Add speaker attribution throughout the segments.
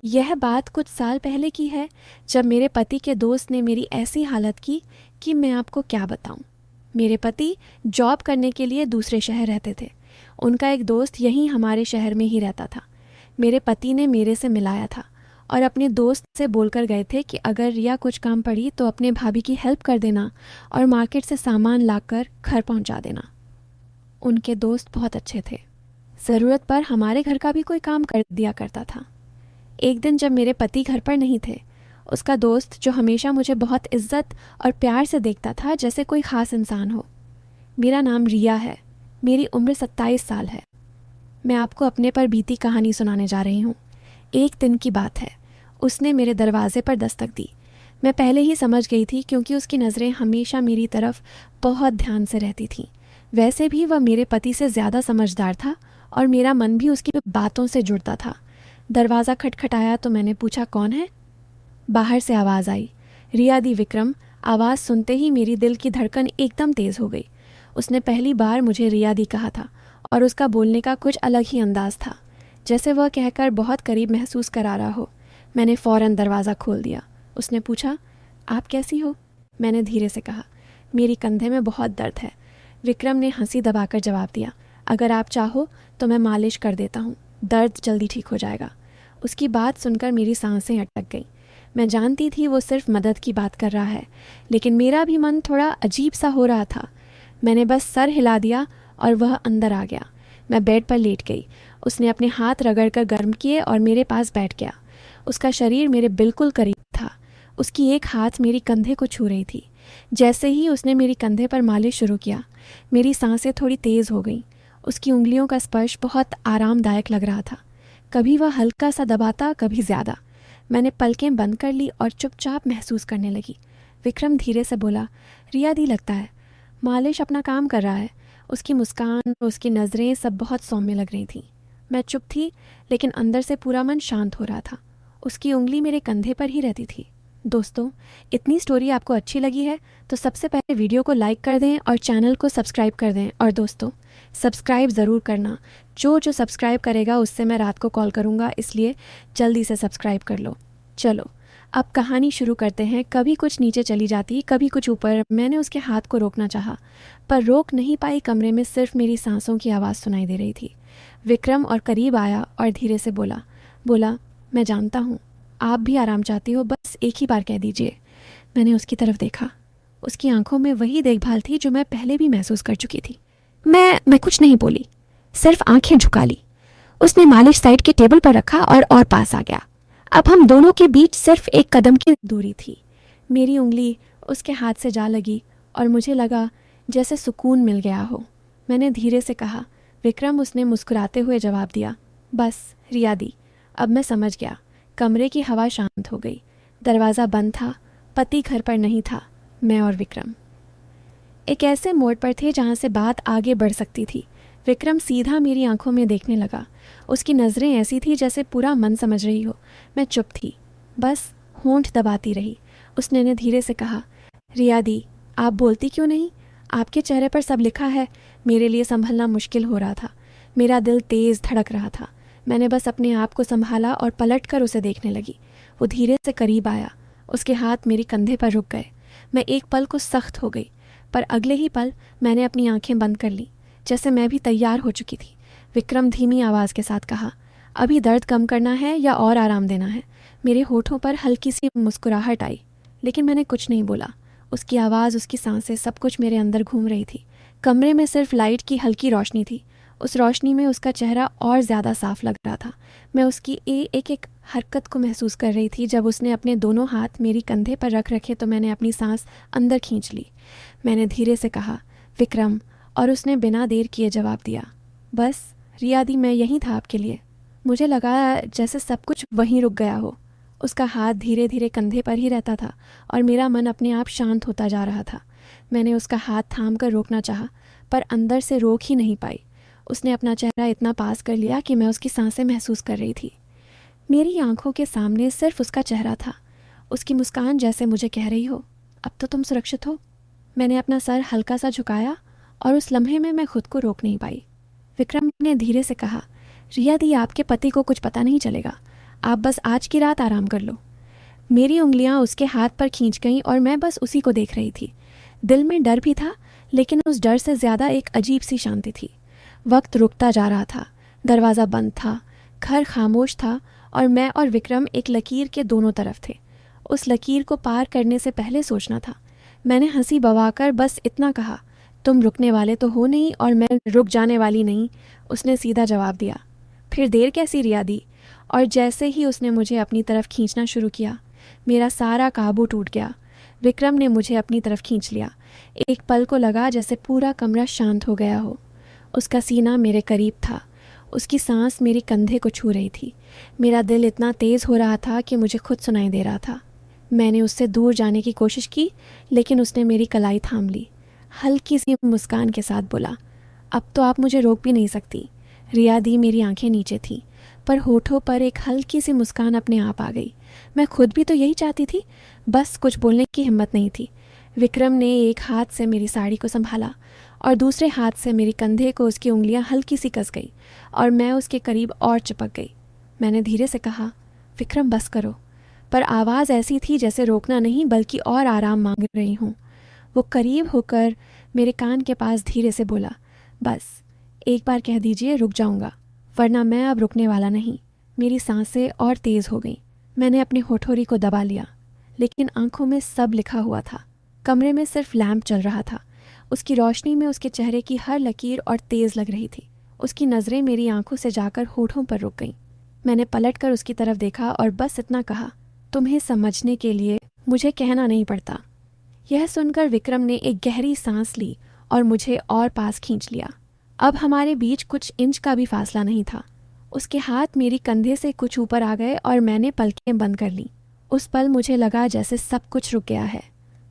Speaker 1: यह बात कुछ साल पहले की है, जब मेरे पति के दोस्त ने मेरी ऐसी हालत की कि मैं आपको क्या बताऊं। मेरे पति जॉब करने के लिए दूसरे शहर रहते थे। उनका एक दोस्त यहीं हमारे शहर में ही रहता था। मेरे पति ने मेरे से मिलाया था और अपने दोस्त से बोलकर गए थे कि अगर रिया कुछ काम पड़ी तो अपने भाभी की हेल्प कर देना और मार्केट से सामान लाकर घर पहुंचा देना। उनके दोस्त बहुत अच्छे थे। ज़रूरत पर हमारे घर का भी कोई काम कर दिया करता था। एक दिन जब मेरे पति घर पर नहीं थे, उसका दोस्त, जो हमेशा मुझे बहुत इज्जत और प्यार से देखता था जैसे कोई ख़ास इंसान हो। मेरा नाम रिया है। मेरी उम्र 27 साल है। मैं आपको अपने पर बीती कहानी सुनाने जा रही हूँ। एक दिन की बात है। उसने मेरे दरवाजे पर दस्तक दी। मैं पहले ही समझ गई थी, क्योंकि उसकी नज़रें हमेशा मेरी तरफ बहुत ध्यान से रहती थीं। वैसे भी वह मेरे पति से ज़्यादा समझदार था और मेरा मन भी उसकी बातों से जुड़ता था। दरवाज़ा खटखटाया तो मैंने पूछा, कौन है? बाहर से आवाज़ आई, रिया दी विक्रम। आवाज़ सुनते ही मेरी दिल की धड़कन एकदम तेज़ हो गई। उसने पहली बार मुझे रिया दी कहा था और उसका बोलने का कुछ अलग ही अंदाज था, जैसे वह कहकर बहुत करीब महसूस करा रहा हो। मैंने फ़ौरन दरवाज़ा खोल दिया। उसने पूछा, आप कैसी हो? मैंने धीरे से कहा, मेरी कंधे में बहुत दर्द है। विक्रम ने हंसी दबाकर जवाब दिया, अगर आप चाहो तो मैं मालिश कर देता हूँ, दर्द जल्दी ठीक हो जाएगा। उसकी बात सुनकर मेरी सांसें अटक गईं। मैं जानती थी वो सिर्फ मदद की बात कर रहा है, लेकिन मेरा भी मन थोड़ा अजीब सा हो रहा था। मैंने बस सर हिला दिया और वह अंदर आ गया। मैं बेड पर लेट गई। उसने अपने हाथ रगड़कर गर्म किए और मेरे पास बैठ गया। उसका शरीर मेरे बिल्कुल करीब था। उसकी एक हाथ मेरी कंधे को छू रही थी। जैसे ही उसने मेरी कंधे पर मालिश शुरू किया, मेरी सांसें थोड़ी तेज़ हो गईं। उसकी उंगलियों का स्पर्श बहुत आरामदायक लग रहा था। कभी वह हल्का सा दबाता, कभी ज़्यादा। मैंने पलकें बंद कर ली और चुपचाप महसूस करने लगी। विक्रम धीरे से बोला, रिया दी लगता है मालिश अपना काम कर रहा है। उसकी मुस्कान, उसकी नज़रें सब बहुत सौम्य लग रही थीं। मैं चुप थी, लेकिन अंदर से पूरा मन शांत हो रहा था। उसकी उंगली मेरे कंधे पर ही रहती थी। दोस्तों, इतनी स्टोरी आपको अच्छी लगी है तो सबसे पहले वीडियो को लाइक कर दें और चैनल को सब्सक्राइब कर दें। और दोस्तों, सब्सक्राइब ज़रूर करना। जो सब्सक्राइब करेगा उससे मैं रात को कॉल करूँगा, इसलिए जल्दी से सब्सक्राइब कर लो। चलो अब कहानी शुरू करते हैं। कभी कुछ नीचे चली जाती, कभी कुछ ऊपर। मैंने उसके हाथ को रोकना चाहा, पर रोक नहीं पाई। कमरे में सिर्फ मेरी सांसों की आवाज़ सुनाई दे रही थी। विक्रम और करीब आया और धीरे से बोला, मैं जानता हूँ आप भी आराम चाहती हो, बस एक ही बार कह दीजिए। मैंने उसकी तरफ देखा। उसकी आंखों में वही देखभाल थी जो मैं पहले भी महसूस कर चुकी थी। मैं कुछ नहीं बोली, सिर्फ आंखें झुका ली। उसने मालिश साइड के टेबल पर रखा और पास आ गया। अब हम दोनों के बीच सिर्फ एक कदम की दूरी थी। मेरी उंगली उसके हाथ से जा लगी और मुझे लगा जैसे सुकून मिल गया हो। मैंने धीरे से कहा, विक्रम। उसने मुस्कुराते हुए जवाब दिया, बस रिया दी, अब मैं समझ गया। कमरे की हवा शांत हो गई। दरवाज़ा बंद था। पति घर पर नहीं था। मैं और विक्रम एक ऐसे मोड़ पर थे जहाँ से बात आगे बढ़ सकती थी। विक्रम सीधा मेरी आंखों में देखने लगा। उसकी नज़रें ऐसी थी जैसे पूरा मन समझ रही हो। मैं चुप थी, बस होंठ दबाती रही। उसने ने धीरे से कहा, रिया दी, आप बोलती क्यों नहीं? आपके चेहरे पर सब लिखा है। मेरे लिए संभलना मुश्किल हो रहा था। मेरा दिल तेज़ धड़क रहा था। मैंने बस अपने आप को संभाला और पलट कर उसे देखने लगी। वो धीरे से करीब आया। उसके हाथ मेरे कंधे पर रुक गए। मैं एक पल को सख्त हो गई, पर अगले ही पल मैंने अपनी आंखें बंद कर ली, जैसे मैं भी तैयार हो चुकी थी। विक्रम धीमी आवाज़ के साथ कहा, अभी दर्द कम करना है या और आराम देना है? मेरे होठों पर हल्की सी मुस्कुराहट आई, लेकिन मैंने कुछ नहीं बोला। उसकी आवाज़, उसकी सांसें, सब कुछ मेरे अंदर घूम रही थी। कमरे में सिर्फ लाइट की हल्की रोशनी थी। उस रोशनी में उसका चेहरा और ज़्यादा साफ लग रहा था। मैं उसकी एक एक हरकत को महसूस कर रही थी। जब उसने अपने दोनों हाथ मेरी कंधे पर रख रखे तो मैंने अपनी सांस अंदर खींच ली। मैंने धीरे से कहा, विक्रम, और उसने बिना देर किए जवाब दिया, बस रिया दी, मैं यहीं था आपके लिए। मुझे लगा जैसे सब कुछ वहीं रुक गया हो। उसका हाथ धीरे धीरे कंधे पर ही रहता था और मेरा मन अपने आप शांत होता जा रहा था। मैंने उसका हाथ थाम कर रोकना चाहा, पर अंदर से रोक ही नहीं पाई। उसने अपना चेहरा इतना पास कर लिया कि मैं उसकी सांसें महसूस कर रही थी। मेरी आंखों के सामने सिर्फ उसका चेहरा था। उसकी मुस्कान जैसे मुझे कह रही हो, अब तो तुम सुरक्षित हो। मैंने अपना सर हल्का सा झुकाया और उस लम्हे में मैं खुद को रोक नहीं पाई। विक्रम ने धीरे से कहा, रिया दी, आपके पति को कुछ पता नहीं चलेगा। आप बस आज की रात आराम कर लो। मेरी उंगलियां उसके हाथ पर खींच गईं और मैं बस उसी को देख रही थी। दिल में डर भी था, लेकिन उस डर से ज़्यादा एक अजीब सी शांति थी। वक्त रुकता जा रहा था, दरवाज़ा बंद था, घर खामोश था और मैं और विक्रम एक लकीर के दोनों तरफ थे। उस लकीर को पार करने से पहले सोचना था। मैंने हंसी बवाकर बस इतना कहा, तुम रुकने वाले तो हो नहीं और मैं रुक जाने वाली नहीं। उसने सीधा जवाब दिया, फिर देर कैसी रिया दी। और जैसे ही उसने मुझे अपनी तरफ खींचना शुरू किया, मेरा सारा काबू टूट गया। विक्रम ने मुझे अपनी तरफ खींच लिया। एक पल को लगा जैसे पूरा कमरा शांत हो गया हो। उसका सीना मेरे करीब था, उसकी सांस मेरी कंधे को छू रही थी। मेरा दिल इतना तेज़ हो रहा था कि मुझे खुद सुनाई दे रहा था। मैंने उससे दूर जाने की कोशिश की, लेकिन उसने मेरी कलाई थाम ली। हल्की सी मुस्कान के साथ बोला, अब तो आप मुझे रोक भी नहीं सकती। रिया दी मेरी आंखें नीचे थीं, पर होठों पर एक हल्की सी मुस्कान अपने आप आ गई। मैं खुद भी तो यही चाहती थी, बस कुछ बोलने की हिम्मत नहीं थी। विक्रम ने एक हाथ से मेरी साड़ी को संभाला और दूसरे हाथ से मेरी कंधे को उसकी उंगलियां हल्की सी कस गई और मैं उसके करीब और चिपक गई। मैंने धीरे से कहा, विक्रम बस करो, पर आवाज़ ऐसी थी जैसे रोकना नहीं बल्कि और आराम मांग रही हूँ। वो करीब होकर मेरे कान के पास धीरे से बोला, बस एक बार कह दीजिए रुक जाऊँगा, वरना मैं अब रुकने वाला नहीं। मेरी सांसें और तेज़ हो गईं। मैंने अपनी होठोरी को दबा लिया, लेकिन आंखों में सब लिखा हुआ था। कमरे में सिर्फ लैंप चल रहा था। उसकी रोशनी में उसके चेहरे की हर लकीर और तेज़ लग रही थी। उसकी नज़रें मेरी आंखों से जाकर होठों पर रुक गईं। मैंने पलटकर उसकी तरफ देखा और बस इतना कहा, तुम्हें समझने के लिए मुझे कहना नहीं पड़ता। यह सुनकर विक्रम ने एक गहरी सांस ली और मुझे और पास खींच लिया। अब हमारे बीच कुछ इंच का भी फासला नहीं था। उसके हाथ मेरी कंधे से कुछ ऊपर आ गए और मैंने पलकें बंद कर लीं। उस पल मुझे लगा जैसे सब कुछ रुक गया है।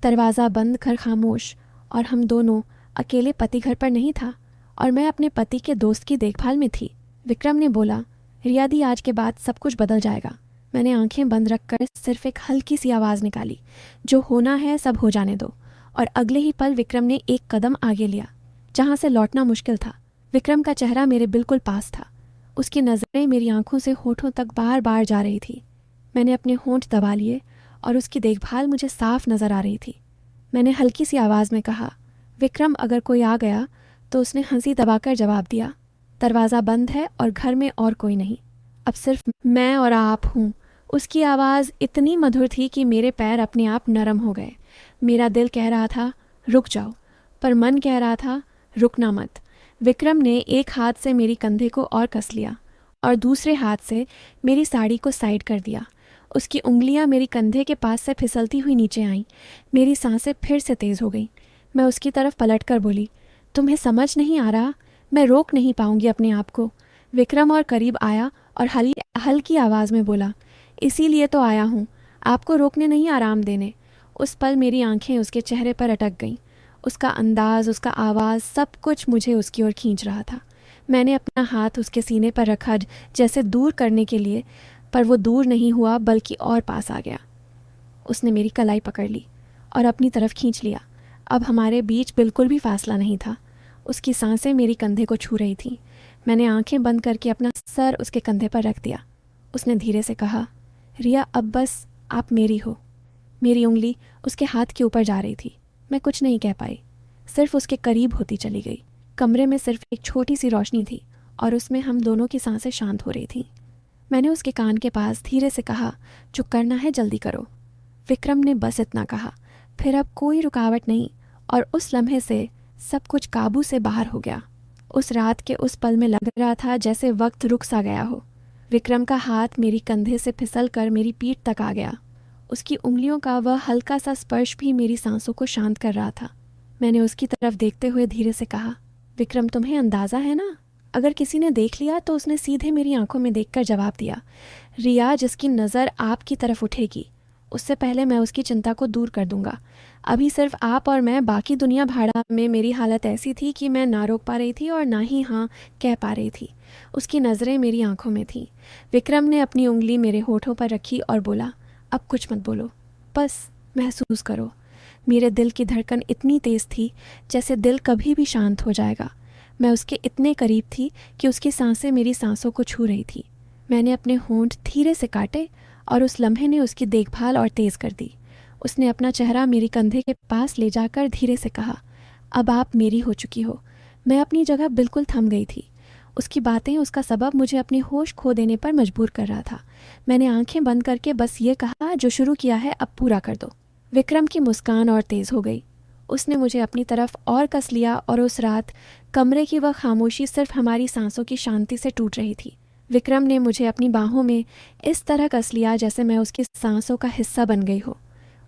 Speaker 1: दरवाज़ा बंद, घर खामोश और हम दोनों अकेले। पति घर पर नहीं था और मैं अपने पति के दोस्त की देखभाल में थी। विक्रम ने बोला, रिया दी आज के बाद सब कुछ बदल जाएगा। मैंने आंखें बंद रखकर सिर्फ एक हल्की सी आवाज़ निकाली, जो होना है सब हो जाने दो। और अगले ही पल विक्रम ने एक कदम आगे लिया, जहाँ से लौटना मुश्किल था। विक्रम का चेहरा मेरे बिल्कुल पास था। उसकी नज़रें मेरी आंखों से होठों तक बार बार जा रही थी। मैंने अपने होंठ दबा लिए और उसकी देखभाल मुझे साफ नज़र आ रही थी। मैंने हल्की सी आवाज़ में कहा, विक्रम अगर कोई आ गया तो उसने हंसी दबाकर जवाब दिया, दरवाज़ा बंद है और घर में और कोई नहीं, अब सिर्फ मैं और आप हूँ। उसकी आवाज़ इतनी मधुर थी कि मेरे पैर अपने आप नरम हो गए। मेरा दिल कह रहा था रुक जाओ, पर मन कह रहा था रुकना मत। विक्रम ने एक हाथ से मेरी कंधे को और कस लिया और दूसरे हाथ से मेरी साड़ी को साइड कर दिया। उसकी उंगलियां मेरी कंधे के पास से फिसलती हुई नीचे आईं। मेरी सांसें फिर से तेज़ हो गईं। मैं उसकी तरफ पलट कर बोली, तुम्हें समझ नहीं आ रहा, मैं रोक नहीं पाऊंगी अपने आप को। विक्रम और करीब आया और हल्की आवाज़ में बोला, इसीलिए तो आया हूँ, आपको रोकने नहीं, आराम देने। उस पल मेरी आंखें उसके चेहरे पर अटक गईं। उसका अंदाज, उसका आवाज़, सब कुछ मुझे उसकी ओर खींच रहा था। मैंने अपना हाथ उसके सीने पर रखा जैसे दूर करने के लिए, पर वो दूर नहीं हुआ बल्कि और पास आ गया। उसने मेरी कलाई पकड़ ली और अपनी तरफ खींच लिया। अब हमारे बीच बिल्कुल भी फासला नहीं था। उसकी सांसें मेरी कंधे को छू रही थीं। मैंने आंखें बंद करके अपना सर उसके कंधे पर रख दिया। उसने धीरे से कहा, रिया अब बस आप मेरी हो। मेरी उंगली उसके हाथ के ऊपर जा रही थी। मैं कुछ नहीं कह पाई, सिर्फ उसके करीब होती चली गई। कमरे में सिर्फ एक छोटी सी रोशनी थी और उसमें हम दोनों की सांसें शांत हो रही थीं। मैंने उसके कान के पास धीरे से कहा, जो करना है जल्दी करो। विक्रम ने बस इतना कहा, फिर अब कोई रुकावट नहीं और उस लम्हे से सब कुछ काबू से बाहर हो गया। उस रात के उस पल में लग रहा था जैसे वक्त रुक सा गया हो। विक्रम का हाथ मेरी कंधे से फिसल कर मेरी पीठ तक आ गया। उसकी उंगलियों का वह हल्का सा स्पर्श भी मेरी सांसों को शांत कर रहा था। मैंने उसकी तरफ देखते हुए धीरे से कहा, विक्रम तुम्हें अंदाज़ा है ना? अगर किसी ने देख लिया तो उसने सीधे मेरी आंखों में देखकर जवाब दिया, रिया जिसकी नज़र आपकी तरफ उठेगी उससे पहले मैं उसकी चिंता को दूर कर दूंगा। अभी सिर्फ आप और मैं, बाकी दुनिया भाड़ा में। मेरी हालत ऐसी थी कि मैं ना रोक पा रही थी और ना ही हाँ कह पा रही थी। उसकी नज़रें मेरी आंखों में थीं। विक्रम ने अपनी उंगली मेरे होठों पर रखी और बोला, अब कुछ मत बोलो, बस महसूस करो। मेरे दिल की धड़कन इतनी तेज़ थी जैसे दिल कभी भी शांत हो जाएगा। मैं उसके इतने करीब थी कि उसकी सांसें मेरी सांसों को छू रही थी। मैंने अपने होंठ धीरे से काटे और उस लम्हे ने उसकी देखभाल और तेज़ कर दी। उसने अपना चेहरा मेरी कंधे के पास ले जाकर धीरे से कहा, अब आप मेरी हो चुकी हो। मैं अपनी जगह बिल्कुल थम गई थी। उसकी बातें, उसका सबब मुझे अपने होश खो देने पर मजबूर कर रहा था। मैंने आंखें बंद करके बस ये कहा, जो शुरू किया है अब पूरा कर दो। विक्रम की मुस्कान और तेज़ हो गई। उसने मुझे अपनी तरफ और कस लिया और उस रात कमरे की वह खामोशी सिर्फ हमारी सांसों की शांति से टूट रही थी। विक्रम ने मुझे अपनी बाहों में इस तरह कस लिया जैसे मैं उसकी सांसों का हिस्सा बन गई हो।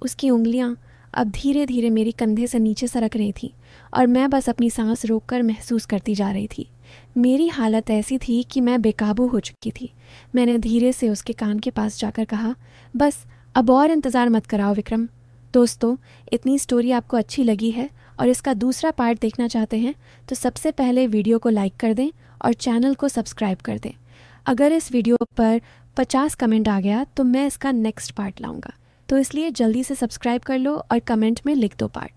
Speaker 1: उसकी उंगलियां अब धीरे धीरे मेरी कंधे से नीचे सरक रही थीं और मैं बस अपनी सांस रोककर महसूस करती जा रही थी। मेरी हालत ऐसी थी कि मैं बेकाबू हो चुकी थी। मैंने धीरे से उसके कान के पास जाकर कहा, बस अब और इंतज़ार मत कराओ विक्रम। दोस्तों, इतनी स्टोरी आपको अच्छी लगी है और इसका दूसरा पार्ट देखना चाहते हैं तो सबसे पहले वीडियो को लाइक कर दें और चैनल को सब्सक्राइब कर दें। अगर इस वीडियो पर 50 कमेंट आ गया तो मैं इसका नेक्स्ट पार्ट लाऊंगा, तो इसलिए जल्दी से सब्सक्राइब कर लो और कमेंट में लिख दो पार्ट।